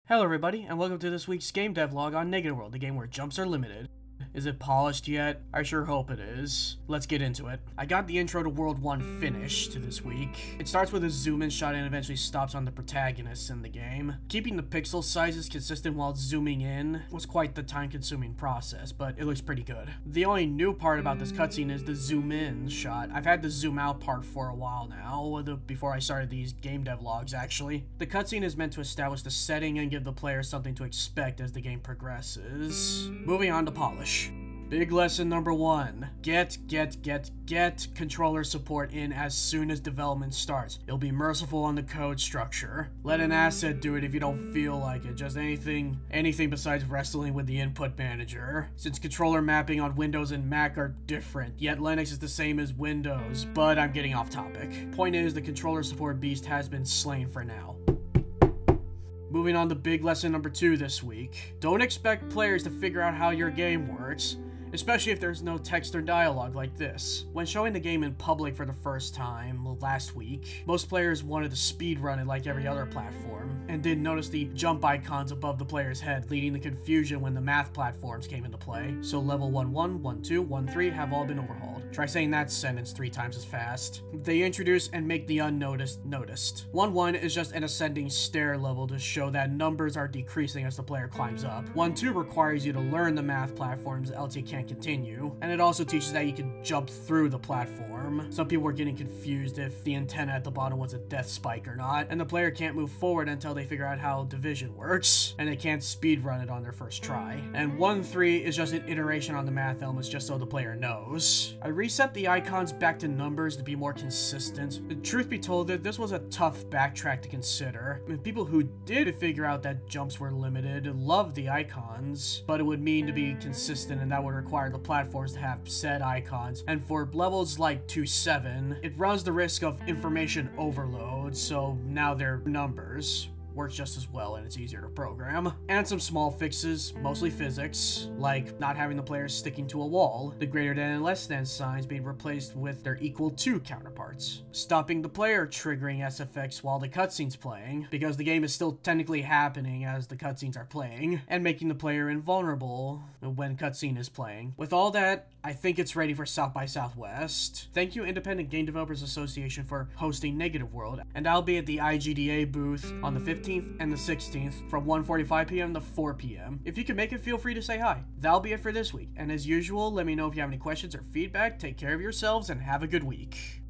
Hello everybody, and welcome to this week's game devlog on Negative World, the game where jumps are limited. Is it polished yet? I sure hope it is. Let's get into it. I got the intro to World 1 finished this week. It starts with a zoom-in shot and eventually stops on the protagonists in the game. Keeping the pixel sizes consistent while zooming in was quite the time-consuming process, but it looks pretty good. The only new part about this cutscene is the zoom-in shot. I've had the zoom-out part for a while now, before I started these game devlogs actually. The cutscene is meant to establish the setting and give the player something to expect as the game progresses. Moving on to polish. Big lesson number 1. Get controller support in as soon as development starts. It'll be merciful on the code structure. Let an asset do it if you don't feel like it. Just anything besides wrestling with the input manager. Since controller mapping on Windows and Mac are different, yet Linux is the same as Windows, but I'm getting off topic. Point is, the controller support beast has been slain for now. Moving on to big lesson number 2 this week. Don't expect players to figure out how your game works, especially if there's no text or dialogue like this. When showing the game in public for the first time last week, most players wanted to speedrun it like every other platform, and didn't notice the jump icons above the player's head, leading to confusion when the math platforms came into play. So level 1-1, 1-2, 1-3 have all been overhauled. Try saying that sentence 3 times as fast. They introduce and make the unnoticed noticed. 1-1 is just an ascending stair level to show that numbers are decreasing as the player climbs up. 1-2 requires you to learn the math platforms, else you can't continue, and it also teaches that you can jump through the platform. Some people were getting confused if the antenna at the bottom was a death spike or not, and the player can't move forward until they figure out how division works, and they can't speedrun it on their first try. And 1-3 is just an iteration on the math elements just so the player knows. I reset the icons back to numbers to be more consistent. The truth be told, that this was a tough backtrack to consider. I mean, people who did figure out that jumps were limited loved the icons, but it would mean to be consistent, and that would require the platforms to have set icons. And for levels like 2-7, it runs the risk of information overload, so now they're numbers. Works just as well and it's easier to program. And some small fixes, mostly physics, like not having the players sticking to a wall, the greater than and less than signs being replaced with their equal to counterparts, stopping the player triggering SFX while the cutscene's playing, because the game is still technically happening as the cutscenes are playing, and making the player invulnerable when cutscene is playing. With all that, I think it's ready for South by Southwest. Thank you Independent Game Developers Association for hosting Negative World, and I'll be at the IGDA booth on the 15th and the 16th from 1:45 p.m. to 4 p.m. If you can make it, feel free to say hi. That'll be it for this week, and as usual, let me know if you have any questions or feedback. Take care of yourselves and have a good week.